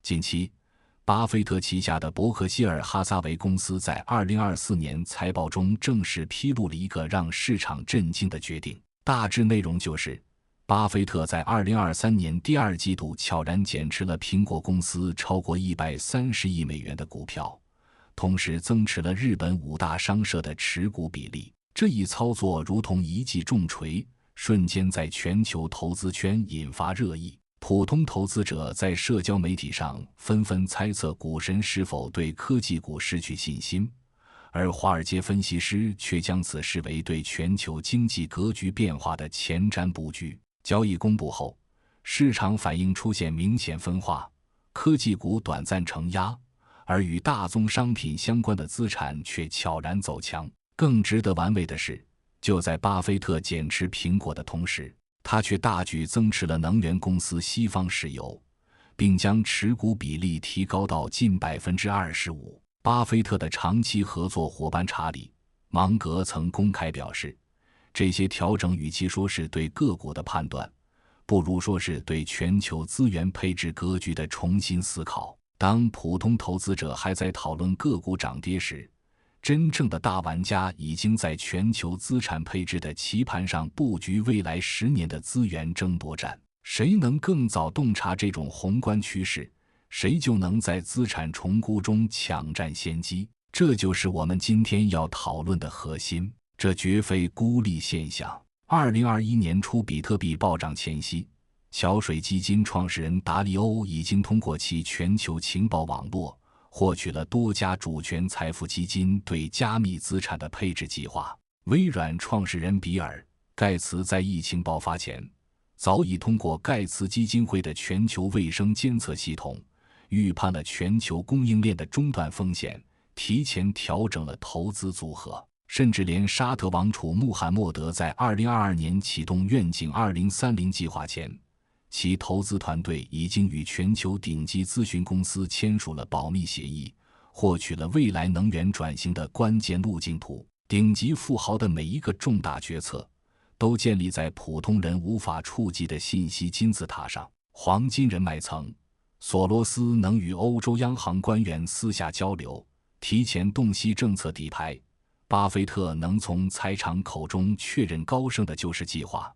近期，巴菲特旗下的伯克希尔哈撒韦公司在2024年财报中正式披露了一个让市场震惊的决定，大致内容就是，巴菲特在2023年第二季度悄然减持了苹果公司超过130亿美元的股票，同时增持了日本5大商社的持股比例。这一操作如同一记重锤，瞬间在全球投资圈引发热议。普通投资者在社交媒体上纷纷猜测股神是否对科技股失去信心，而华尔街分析师却将此视为对全球经济格局变化的前瞻布局。交易公布后，市场反应出现明显分化，科技股短暂承压，而与大宗商品相关的资产却悄然走强。更值得玩味的是，就在巴菲特减持苹果的同时，他却大举增持了能源公司西方石油，并将持股比例提高到近 25%。 巴菲特的长期合作伙伴查理·芒格曾公开表示，这些调整与其说是对个股的判断，不如说是对全球资源配置格局的重新思考。当普通投资者还在讨论个股涨跌时，真正的大玩家已经在全球资产配置的棋盘上布局未来10年的资源争夺战。谁能更早洞察这种宏观趋势，谁就能在资产重估中抢占先机。这就是我们今天要讨论的核心，这绝非孤立现象。2021年初比特币暴涨前夕，桥水基金创始人达利欧已经通过其全球情报网络获取了多家主权财富基金对加密资产的配置计划。微软创始人比尔·盖茨在疫情爆发前，早已通过盖茨基金会的全球卫生监测系统，预判了全球供应链的中断风险，提前调整了投资组合。甚至连沙特王储穆罕默德在2022年启动愿景2030计划前，其投资团队已经与全球顶级咨询公司签署了保密协议，获取了未来能源转型的关键路径图。顶级富豪的每一个重大决策都建立在普通人无法触及的信息金字塔上。黄金人脉层，索罗斯能与欧洲央行官员私下交流，提前洞悉政策底牌；巴菲特能从财长口中确认高盛的救市计划，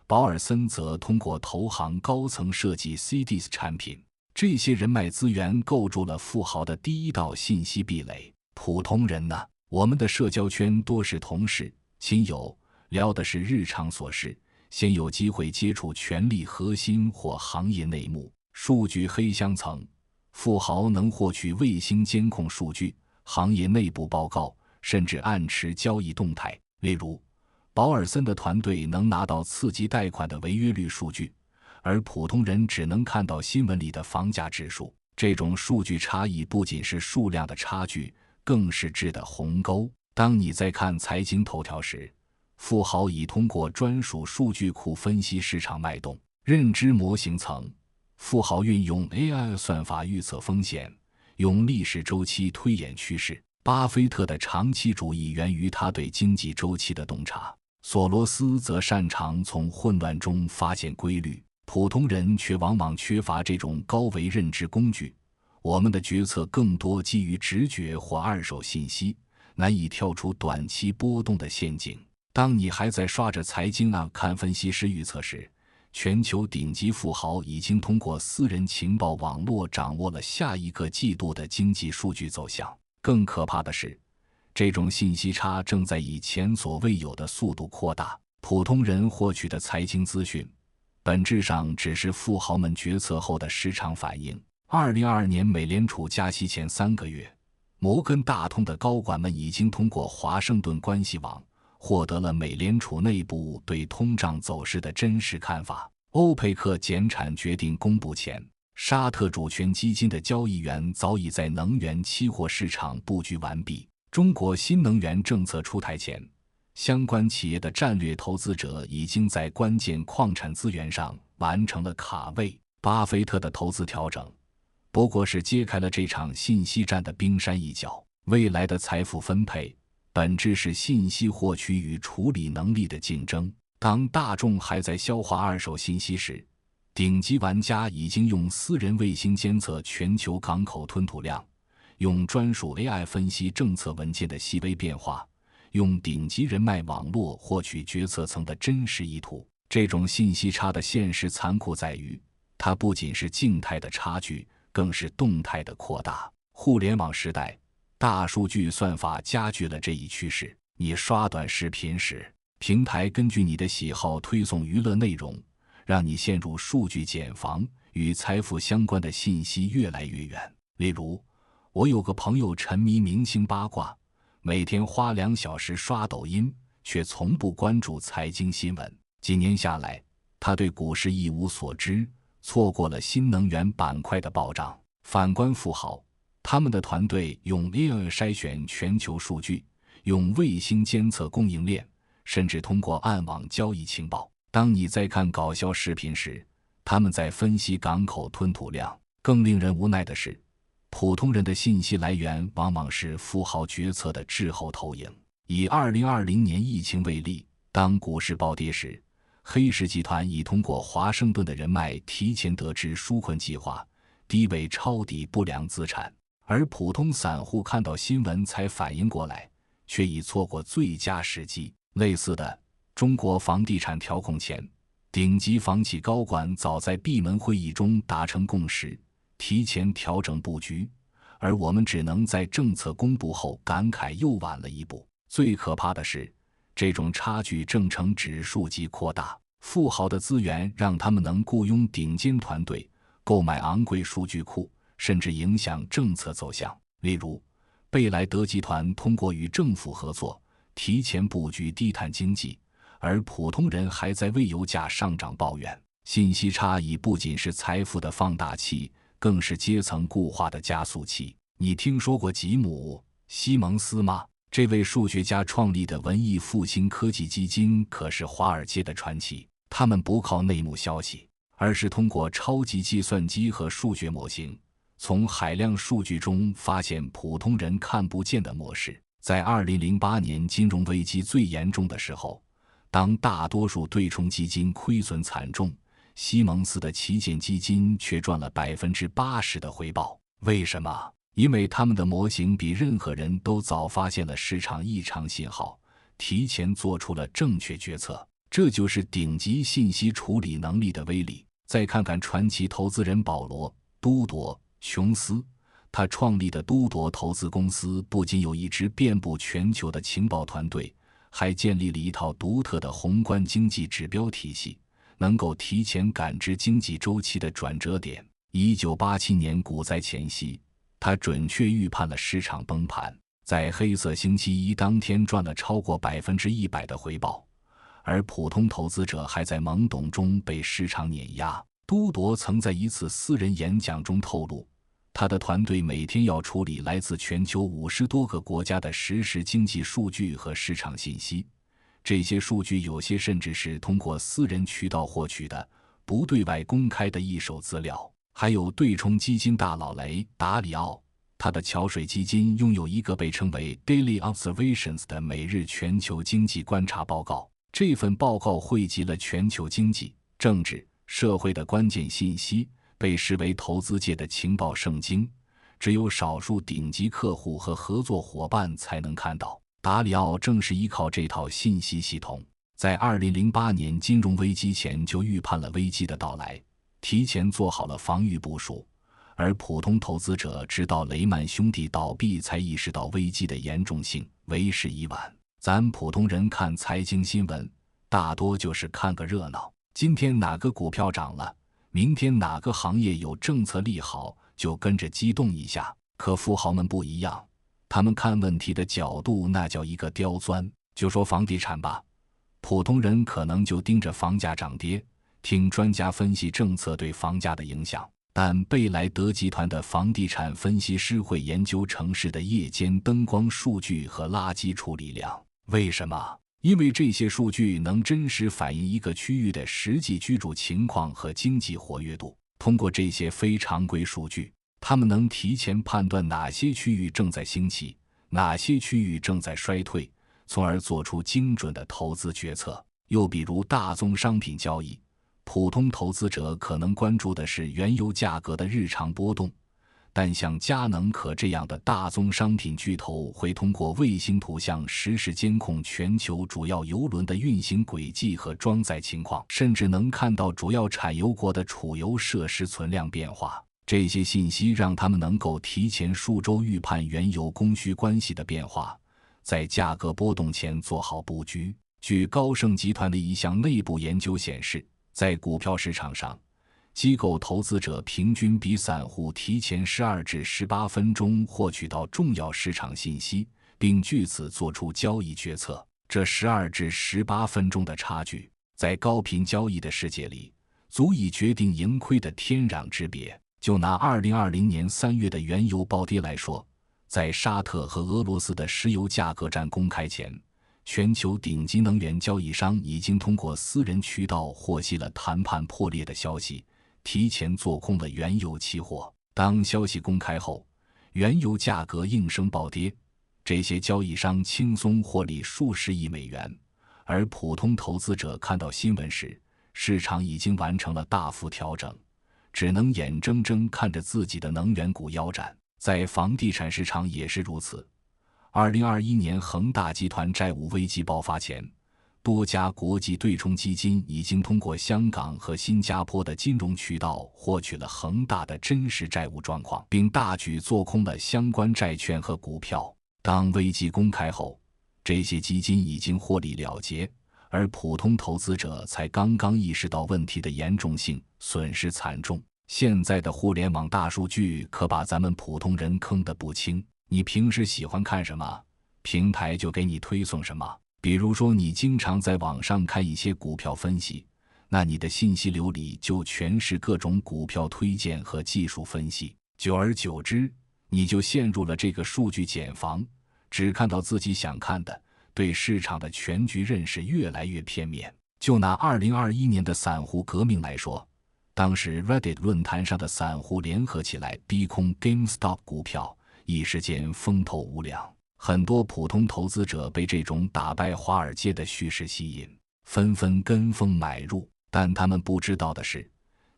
保尔森则通过投行高层设计 CDS 产品。这些人脉资源构筑了富豪的第一道信息壁垒。普通人呢？我们的社交圈多是同事、亲友，聊的是日常琐事，先有机会接触权力核心或行业内幕。数据黑箱层，富豪能获取卫星监控数据、行业内部报告，甚至暗持交易动态。例如，保尔森的团队能拿到次级贷款的违约率数据，而普通人只能看到新闻里的房价指数。这种数据差异不仅是数量的差距，更是质的鸿沟。当你在看财经头条时，富豪已通过专属数据库分析市场脉动。认知模型层，富豪运用 AI 算法预测风险，用历史周期推演趋势。巴菲特的长期主义源于他对经济周期的洞察，索罗斯则擅长从混乱中发现规律。普通人却往往缺乏这种高维认知工具，我们的决策更多基于直觉或二手信息，难以跳出短期波动的陷阱。当你还在刷着财经看分析师预测时，全球顶级富豪已经通过私人情报网络掌握了下一个季度的经济数据走向。更可怕的是，这种信息差正在以前所未有的速度扩大。普通人获取的财经资讯，本质上只是富豪们决策后的市场反应。2022年美联储加息前3个月，摩根大通的高管们已经通过华盛顿关系网获得了美联储内部对通胀走势的真实看法。欧佩克减产决定公布前，沙特主权基金的交易员早已在能源期货市场布局完毕。中国新能源政策出台前，相关企业的战略投资者已经在关键矿产资源上完成了卡位。巴菲特的投资调整不过是揭开了这场信息战的冰山一角。未来的财富分配本质是信息获取与处理能力的竞争。当大众还在消化二手信息时，顶级玩家已经用私人卫星监测全球港口吞吐量，用专属 AI 分析政策文件的细微变化，用顶级人脉网络获取决策层的真实意图。这种信息差的现实残酷在于，它不仅是静态的差距，更是动态的扩大。互联网时代，大数据算法加剧了这一趋势。你刷短视频时，平台根据你的喜好推送娱乐内容，让你陷入数据茧房，与财富相关的信息越来越远。例如，我有个朋友沉迷明星八卦，每天花2小时刷抖音，却从不关注财经新闻。几年下来，他对股市一无所知，错过了新能源板块的暴涨。反观富豪，他们的团队用 AI 筛选全球数据，用卫星监测供应链，甚至通过暗网交易情报。当你在看搞笑视频时，他们在分析港口吞吐量。更令人无奈的是，普通人的信息来源往往是富豪决策的滞后投影。以2020年疫情为例，当股市暴跌时，黑石集团已通过华盛顿的人脉提前得知纾困计划，低位抄底不良资产，而普通散户看到新闻才反应过来，却已错过最佳时机。类似的，中国房地产调控前，顶级房企高管早在闭门会议中达成共识，提前调整布局，而我们只能在政策公布后感慨又晚了一步。最可怕的是，这种差距正呈指数级扩大。富豪的资源让他们能雇佣顶尖团队，购买昂贵数据库，甚至影响政策走向。例如，贝莱德集团通过与政府合作，提前布局低碳经济，而普通人还在为油价上涨抱怨。信息差异不仅是财富的放大器，更是阶层固化的加速器。你听说过吉姆·西蒙斯吗？这位数学家创立的文艺复兴科技基金可是华尔街的传奇。他们不靠内幕消息，而是通过超级计算机和数学模型，从海量数据中发现普通人看不见的模式。在2008年金融危机最严重的时候，当大多数对冲基金亏损惨重，西蒙斯的旗舰基金却赚了80%的回报。为什么？因为他们的模型比任何人都早发现了市场异常信号，提前做出了正确决策。这就是顶级信息处理能力的威力。再看看传奇投资人保罗·都铎·琼斯，他创立的都铎投资公司不仅有一支遍布全球的情报团队，还建立了一套独特的宏观经济指标体系，能够提前感知经济周期的转折点。1987年股灾前夕，他准确预判了市场崩盘，在黑色星期一当天赚了超过100%的回报，而普通投资者还在懵懂中被市场碾压。都铎曾在一次私人演讲中透露，他的团队每天要处理来自全球50多个国家的实时经济数据和市场信息，这些数据有些甚至是通过私人渠道获取的，不对外公开的一手资料。还有对冲基金大佬雷·达里奥，他的桥水基金拥有一个被称为 Daily Observations 的每日全球经济观察报告。这份报告汇集了全球经济、政治、社会的关键信息，被视为投资界的情报圣经，只有少数顶级客户和合作伙伴才能看到。达里奥正是依靠这套信息系统，在2008年金融危机前就预判了危机的到来，提前做好了防御部署，而普通投资者直到雷曼兄弟倒闭才意识到危机的严重性，为时已晚。咱普通人看财经新闻，大多就是看个热闹，今天哪个股票涨了，明天哪个行业有政策利好，就跟着激动一下。可富豪们不一样，他们看问题的角度那叫一个刁钻。就说房地产吧，普通人可能就盯着房价涨跌，听专家分析政策对房价的影响，但贝莱德集团的房地产分析师会研究城市的夜间灯光数据和垃圾处理量。为什么？因为这些数据能真实反映一个区域的实际居住情况和经济活跃度。通过这些非常规数据，他们能提前判断哪些区域正在兴起，哪些区域正在衰退，从而做出精准的投资决策。又比如大宗商品交易，普通投资者可能关注的是原油价格的日常波动，但像佳能可这样的大宗商品巨头会通过卫星图像实时监控全球主要油轮的运行轨迹和装载情况，甚至能看到主要产油国的储油设施存量变化。这些信息让他们能够提前数周预判原油供需关系的变化，在价格波动前做好布局。据高盛集团的一项内部研究显示，在股票市场上，机构投资者平均比散户提前12至18分钟获取到重要市场信息，并据此做出交易决策。这12至18分钟的差距，在高频交易的世界里，足以决定盈亏的天壤之别。就拿2020年3月的原油暴跌来说，在沙特和俄罗斯的石油价格战公开前，全球顶级能源交易商已经通过私人渠道获悉了谈判破裂的消息，提前做空了原油期货。当消息公开后，原油价格应声暴跌，这些交易商轻松获利数十亿美元，而普通投资者看到新闻时，市场已经完成了大幅调整，只能眼睁睁看着自己的能源股腰斩。在房地产市场也是如此。2021年恒大集团债务危机爆发前，多家国际对冲基金已经通过香港和新加坡的金融渠道获取了恒大的真实债务状况，并大举做空了相关债券和股票。当危机公开后，这些基金已经获利了结，而普通投资者才刚刚意识到问题的严重性，损失惨重。现在的互联网大数据可把咱们普通人坑得不轻。你平时喜欢看什么，平台就给你推送什么。比如说你经常在网上看一些股票分析，那你的信息流里就全是各种股票推荐和技术分析。久而久之，你就陷入了这个数据茧房，只看到自己想看的，对市场的全局认识越来越片面。就拿2021年的散户革命来说，当时 Reddit 论坛上的散户联合起来逼空 GameStop 股票，一时间风头无两。很多普通投资者被这种打败华尔街的叙事吸引，纷纷跟风买入。但他们不知道的是，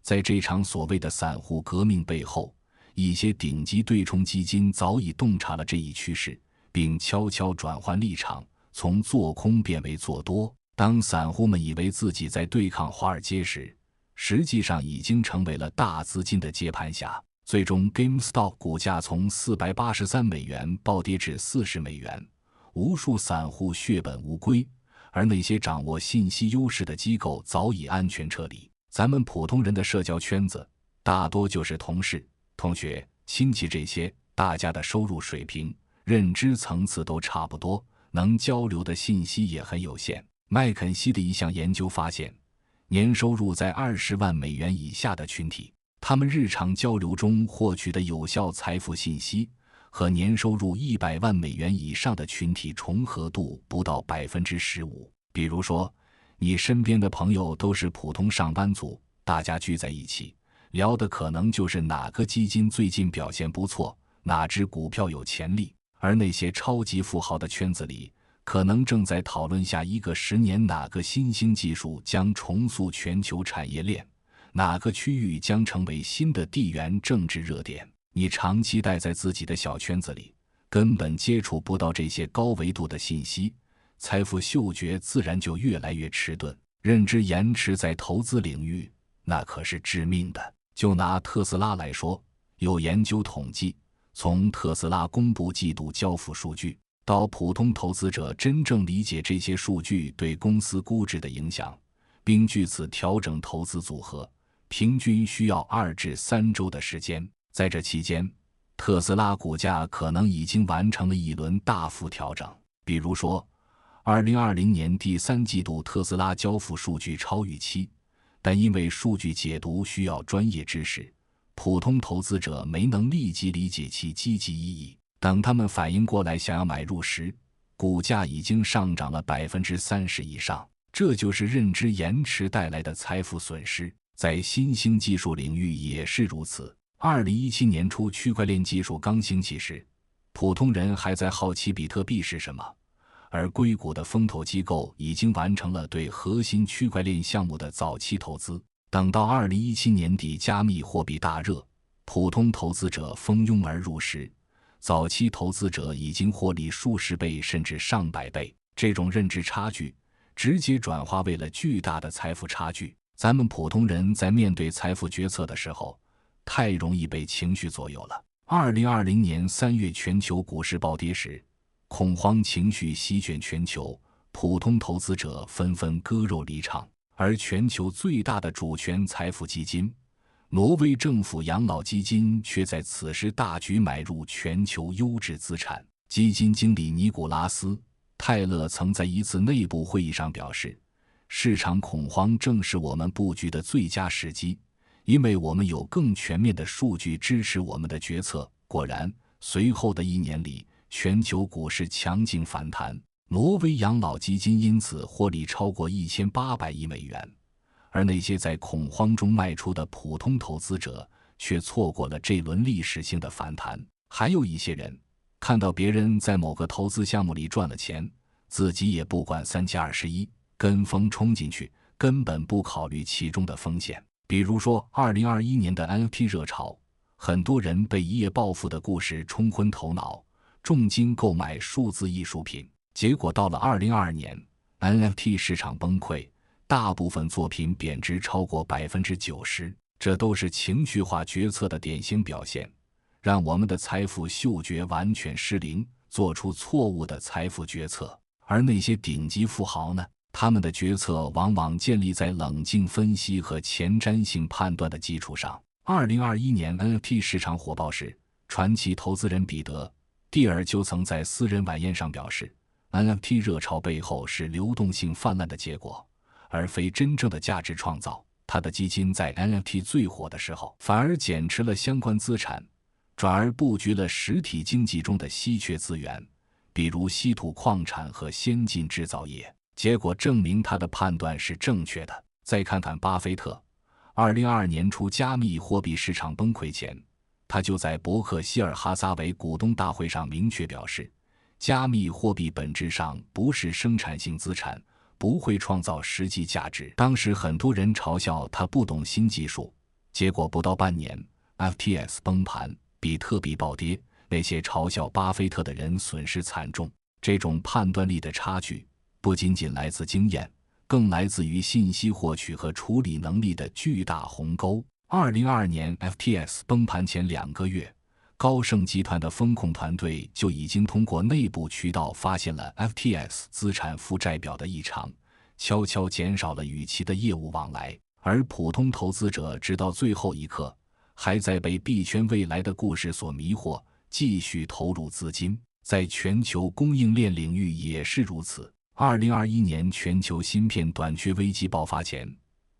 在这场所谓的散户革命背后，一些顶级对冲基金早已洞察了这一趋势，并悄悄转换立场，从做空变为做多。当散户们以为自己在对抗华尔街时，实际上已经成为了大资金的接盘侠。最终 GameStop 股价从483美元暴跌至40美元，无数散户血本无归，而那些掌握信息优势的机构早已安全撤离。咱们普通人的社交圈子大多就是同事、同学、亲戚，这些大家的收入水平、认知层次都差不多，能交流的信息也很有限。麦肯锡的一项研究发现，年收入在20万美元以下的群体，他们日常交流中获取的有效财富信息和年收入100万美元以上的群体重合度不到 15%。 比如说，你身边的朋友都是普通上班族，大家聚在一起聊的可能就是哪个基金最近表现不错，哪只股票有潜力。而那些超级富豪的圈子里，可能正在讨论下一个10年哪个新兴技术将重塑全球产业链，哪个区域将成为新的地缘政治热点。你长期待在自己的小圈子里，根本接触不到这些高维度的信息，财富嗅觉自然就越来越迟钝。认知延迟在投资领域那可是致命的。就拿特斯拉来说，有研究统计，从特斯拉公布季度交付数据到普通投资者真正理解这些数据对公司估值的影响，并据此调整投资组合，平均需要2至3周的时间。在这期间，特斯拉股价可能已经完成了一轮大幅调整。比如说，2020年第3季度特斯拉交付数据超预期，但因为数据解读需要专业知识，普通投资者没能立即理解其积极意义。等他们反应过来想要买入时，股价已经上涨了 30% 以上。这就是认知延迟带来的财富损失。在新兴技术领域也是如此。2017年初区块链技术刚兴起时，普通人还在好奇比特币是什么，而硅谷的风投机构已经完成了对核心区块链项目的早期投资。等到2017年底加密货币大热，普通投资者蜂拥而入时，早期投资者已经获利数十倍甚至上百倍。这种认知差距直接转化为了巨大的财富差距。咱们普通人在面对财富决策的时候，太容易被情绪左右了。2020年3月全球股市暴跌时，恐慌情绪席卷全球，普通投资者纷纷割肉离场，而全球最大的主权财富基金挪威政府养老基金却在此时大举买入全球优质资产。基金经理尼古拉斯·泰勒曾在一次内部会议上表示，市场恐慌正是我们布局的最佳时机，因为我们有更全面的数据支持我们的决策。果然，随后的1年里，全球股市强劲反弹，挪威养老基金因此获利超过1800亿美元，而那些在恐慌中卖出的普通投资者却错过了这轮历史性的反弹。还有一些人看到别人在某个投资项目里赚了钱，自己也不管3七21，跟风冲进去，根本不考虑其中的风险。比如说2021年的 NFT 热潮，很多人被一夜暴富的故事冲昏头脑，重金购买数字艺术品，结果到了2022年 NFT 市场崩溃，大部分作品贬值超过 90%， 这都是情绪化决策的典型表现，让我们的财富嗅觉完全失灵，做出错误的财富决策。而那些顶级富豪呢？他们的决策往往建立在冷静分析和前瞻性判断的基础上。2021年 NFT 市场火爆时，传奇投资人彼得·蒂尔就曾在私人晚宴上表示， NFT 热潮背后是流动性泛滥的结果，而非真正的价值创造。他的基金在 NFT 最火的时候反而减持了相关资产，转而布局了实体经济中的稀缺资源，比如稀土矿产和先进制造业。结果证明他的判断是正确的。再看看巴菲特，2022年初加密货币市场崩溃前，他就在伯克希尔哈撒韦股东大会上明确表示，加密货币本质上不是生产性资产，不会创造实际价值。当时很多人嘲笑他不懂新技术，结果不到半年 FTX 崩盘，比特币暴跌，那些嘲笑巴菲特的人损失惨重。这种判断力的差距不仅仅来自经验，更来自于信息获取和处理能力的巨大鸿沟。2022年 FTX 崩盘前2个月，高盛集团的风控团队就已经通过内部渠道发现了 FTX 资产负债表的异常，悄悄减少了与其的业务往来。而普通投资者直到最后一刻，还在被币圈未来的故事所迷惑，继续投入资金。在全球供应链领域也是如此。2021年全球芯片短缺危机爆发前，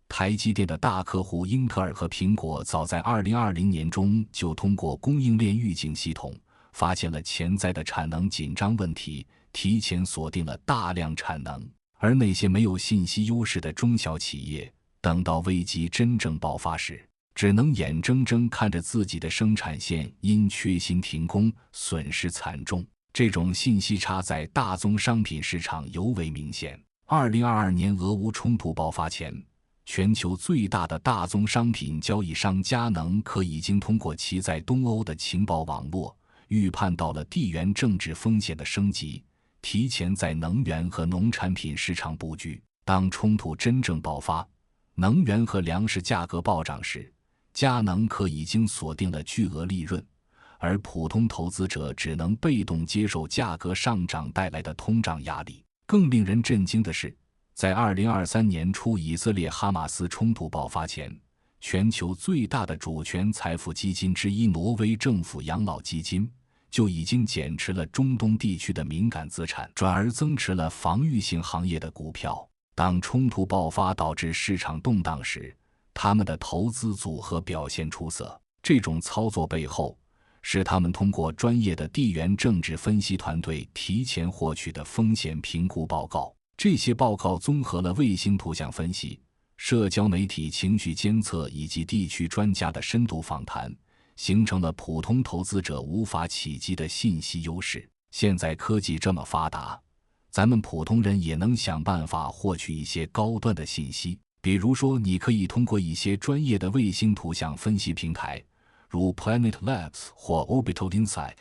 台积电的大客户英特尔和苹果早在2020年中就通过供应链预警系统发现了潜在的产能紧张问题，提前锁定了大量产能。而那些没有信息优势的中小企业，等到危机真正爆发时，只能眼睁睁看着自己的生产线因缺芯停工，损失惨重。这种信息差在大宗商品市场尤为明显。2022年俄乌冲突爆发前，全球最大的大宗商品交易商佳能可已经通过其在东欧的情报网络，预判到了地缘政治风险的升级，提前在能源和农产品市场布局。当冲突真正爆发，能源和粮食价格暴涨时，佳能可已经锁定了巨额利润，而普通投资者只能被动接受价格上涨带来的通胀压力。更令人震惊的是，在2023年初以色列哈马斯冲突爆发前，全球最大的主权财富基金之一挪威政府养老基金就已经减持了中东地区的敏感资产，转而增持了防御性行业的股票。当冲突爆发导致市场动荡时，他们的投资组合表现出色。这种操作背后是他们通过专业的地缘政治分析团队提前获取的风险评估报告。这些报告综合了卫星图像分析、社交媒体情绪监测以及地区专家的深度访谈，形成了普通投资者无法企及的信息优势。现在科技这么发达，咱们普通人也能想办法获取一些高端的信息。比如说，你可以通过一些专业的卫星图像分析平台，如 Planet Labs 或 Orbital Insight，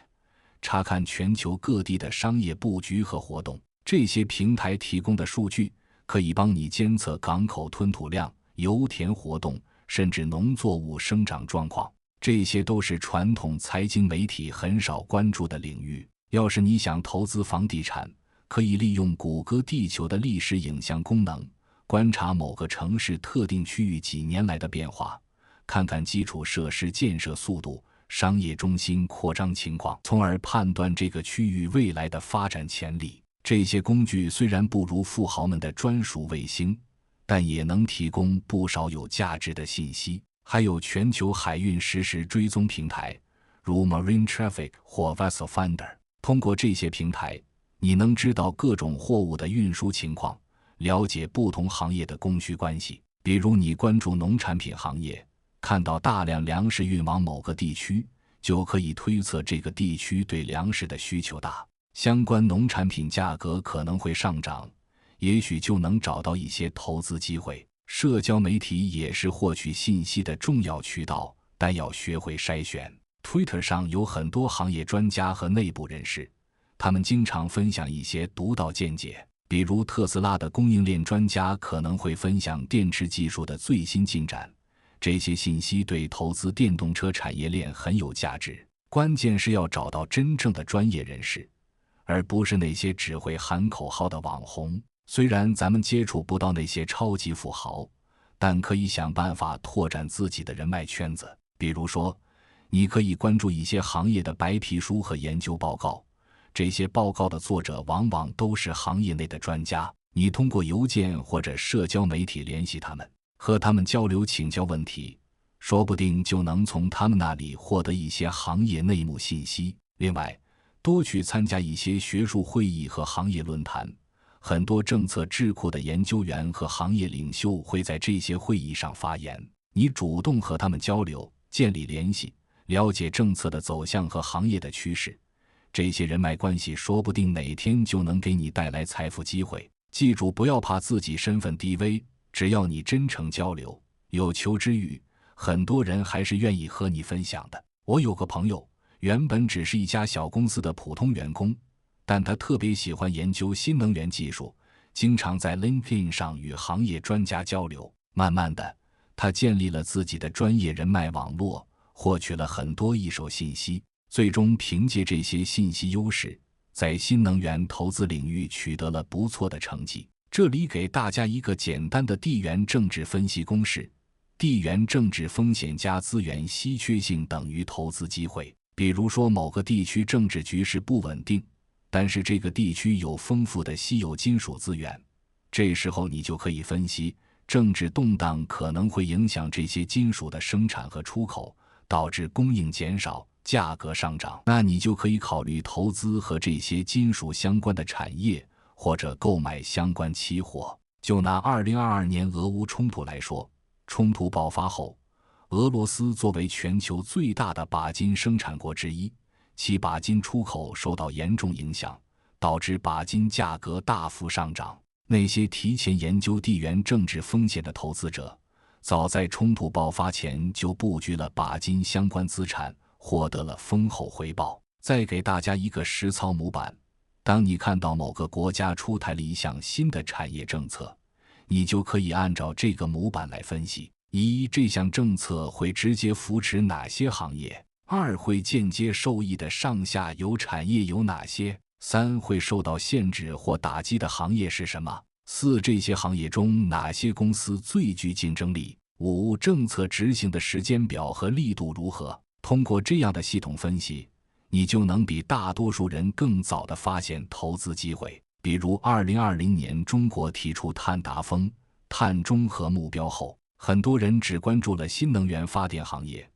查看全球各地的商业布局和活动。这些平台提供的数据可以帮你监测港口吞吐量、油田活动，甚至农作物生长状况。这些都是传统财经媒体很少关注的领域。要是你想投资房地产，可以利用谷歌地球的历史影像功能，观察某个城市特定区域几年来的变化，看看基础设施建设速度、商业中心扩张情况，从而判断这个区域未来的发展潜力。这些工具虽然不如富豪们的专属卫星，但也能提供不少有价值的信息。还有全球海运实时追踪平台，如 Marine Traffic 或 Vessel Finder。通过这些平台，你能知道各种货物的运输情况，了解不同行业的供需关系。比如你关注农产品行业，看到大量粮食运往某个地区，就可以推测这个地区对粮食的需求大，相关农产品价格可能会上涨，也许就能找到一些投资机会。社交媒体也是获取信息的重要渠道，但要学会筛选。Twitter 上有很多行业专家和内部人士，他们经常分享一些独到见解。比如特斯拉的供应链专家可能会分享电池技术的最新进展，这些信息对投资电动车产业链很有价值。关键是要找到真正的专业人士，而不是那些只会喊口号的网红。虽然咱们接触不到那些超级富豪，但可以想办法拓展自己的人脉圈子。比如说，你可以关注一些行业的白皮书和研究报告，这些报告的作者往往都是行业内的专家。你通过邮件或者社交媒体联系他们，和他们交流请教问题，说不定就能从他们那里获得一些行业内幕信息。另外，多去参加一些学术会议和行业论坛，很多政策智库的研究员和行业领袖会在这些会议上发言。你主动和他们交流，建立联系，了解政策的走向和行业的趋势，这些人脉关系说不定哪天就能给你带来财富机会。记住，不要怕自己身份低微，只要你真诚交流，有求知欲，很多人还是愿意和你分享的。我有个朋友，原本只是一家小公司的普通员工，但他特别喜欢研究新能源技术，经常在 LinkedIn 上与行业专家交流。慢慢的，他建立了自己的专业人脉网络，获取了很多一手信息，最终凭借这些信息优势，在新能源投资领域取得了不错的成绩。这里给大家一个简单的地缘政治分析公式：地缘政治风险加资源稀缺性等于投资机会。比如说，某个地区政治局势不稳定，但是这个地区有丰富的稀有金属资源，这时候你就可以分析，政治动荡可能会影响这些金属的生产和出口，导致供应减少，价格上涨。那你就可以考虑投资和这些金属相关的产业，或者购买相关期货。就拿2022年俄乌冲突来说，冲突爆发后，俄罗斯作为全球最大的钯金生产国之一，其钯金出口受到严重影响，导致钯金价格大幅上涨。那些提前研究地缘政治风险的投资者，早在冲突爆发前就布局了钯金相关资产，获得了丰厚回报。再给大家一个实操模板，当你看到某个国家出台了一项新的产业政策，你就可以按照这个模板来分析：一、这项政策会直接扶持哪些行业；二、会间接受益的上下游产业有哪些；三、会受到限制或打击的行业是什么；四、这些行业中哪些公司最具竞争力；五、政策执行的时间表和力度如何。通过这样的系统分析，你就能比大多数人更早地发现投资机会。比如2020年中国提出碳达峰、碳中和目标后，很多人只关注了新能源发电行业，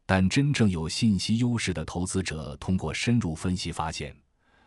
但真正有信息优势的投资者通过深入分析发现，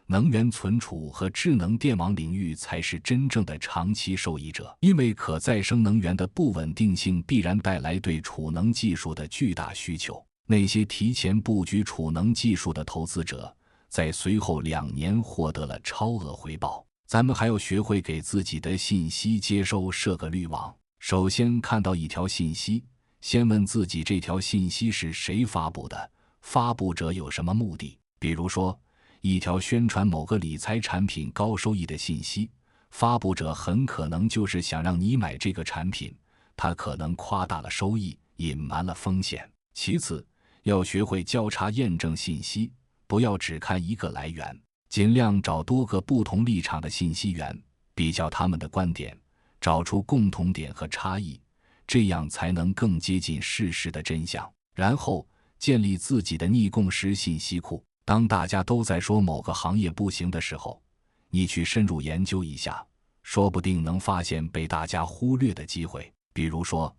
能源存储和智能电网领域才是真正的长期受益者。因为可再生能源的不稳定性必然带来对储能技术的巨大需求，那些提前布局储能技术的投资者，在随后2年获得了超额回报。咱们还要学会给自己的信息接收设个滤网。首先看到一条信息，先问自己这条信息是谁发布的，发布者有什么目的。比如说，一条宣传某个理财产品高收益的信息，发布者很可能就是想让你买这个产品，他可能夸大了收益，隐瞒了风险。其次，要学会交叉验证信息，不要只看一个来源，尽量找多个不同立场的信息源，比较他们的观点，找出共同点和差异，这样才能更接近事实的真相。然后建立自己的逆共识信息库，当大家都在说某个行业不行的时候，你去深入研究一下，说不定能发现被大家忽略的机会。比如说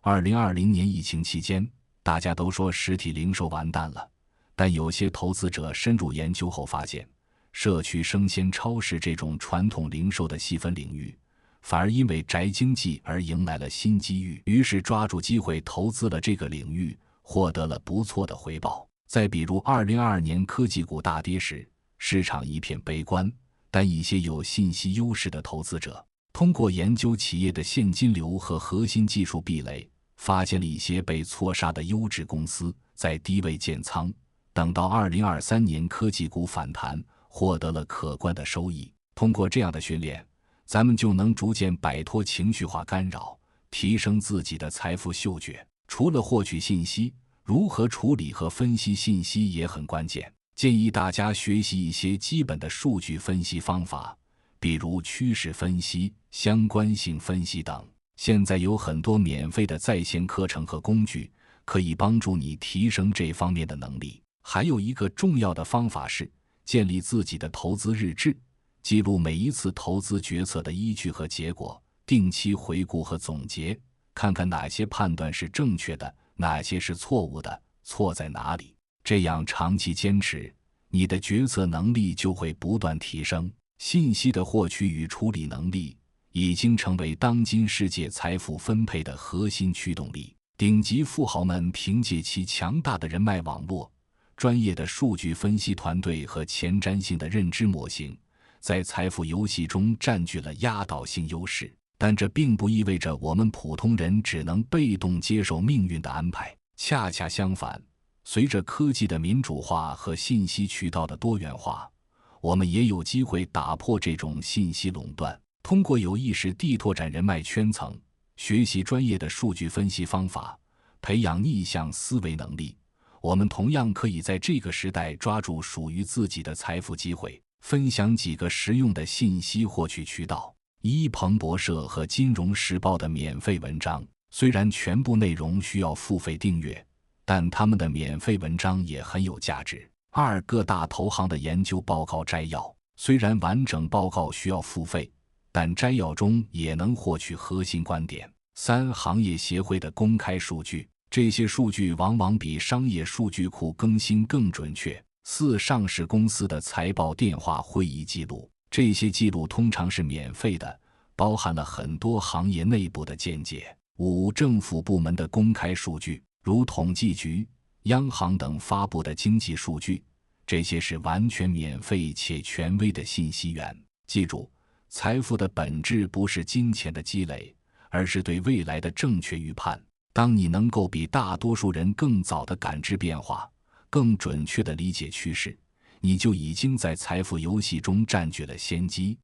2020年疫情期间，大家都说实体零售完蛋了，但有些投资者深入研究后发现，社区生鲜超市这种传统零售的细分领域，反而因为宅经济而迎来了新机遇，于是抓住机会投资了这个领域，获得了不错的回报。再比如2022年科技股大跌时，市场一片悲观，但一些有信息优势的投资者通过研究企业的现金流和核心技术壁垒，发现了一些被错杀的优质公司，在低位建仓，等到2023年科技股反弹，获得了可观的收益。通过这样的训练，咱们就能逐渐摆脱情绪化干扰，提升自己的财富嗅觉。除了获取信息，如何处理和分析信息也很关键。建议大家学习一些基本的数据分析方法，比如趋势分析、相关性分析等。现在有很多免费的在线课程和工具，可以帮助你提升这方面的能力。还有一个重要的方法是建立自己的投资日志，记录每一次投资决策的依据和结果，定期回顾和总结，看看哪些判断是正确的，哪些是错误的，错在哪里。这样长期坚持，你的决策能力就会不断提升。信息的获取与处理能力已经成为当今世界财富分配的核心驱动力。顶级富豪们凭借其强大的人脉网络、专业的数据分析团队和前瞻性的认知模型，在财富游戏中占据了压倒性优势。但这并不意味着我们普通人只能被动接受命运的安排，恰恰相反，随着科技的民主化和信息渠道的多元化，我们也有机会打破这种信息垄断。通过有意识地拓展人脉圈层，学习专业的数据分析方法，培养逆向思维能力，我们同样可以在这个时代抓住属于自己的财富机会。分享几个实用的信息获取渠道：一、彭博社和金融时报的免费文章，虽然全部内容需要付费订阅，但他们的免费文章也很有价值。二、各大投行的研究报告摘要，虽然完整报告需要付费，但摘要中也能获取核心观点。三、行业协会的公开数据，这些数据往往比商业数据库更新更准确。四、上市公司的财报、电话会议记录，这些记录通常是免费的，包含了很多行业内部的见解。五、政府部门的公开数据，如统计局、央行等发布的经济数据，这些是完全免费且权威的信息源。记住，财富的本质不是金钱的积累，而是对未来的正确预判。当你能够比大多数人更早地感知变化，更准确地理解趋势，你就已经在财富游戏中占据了先机。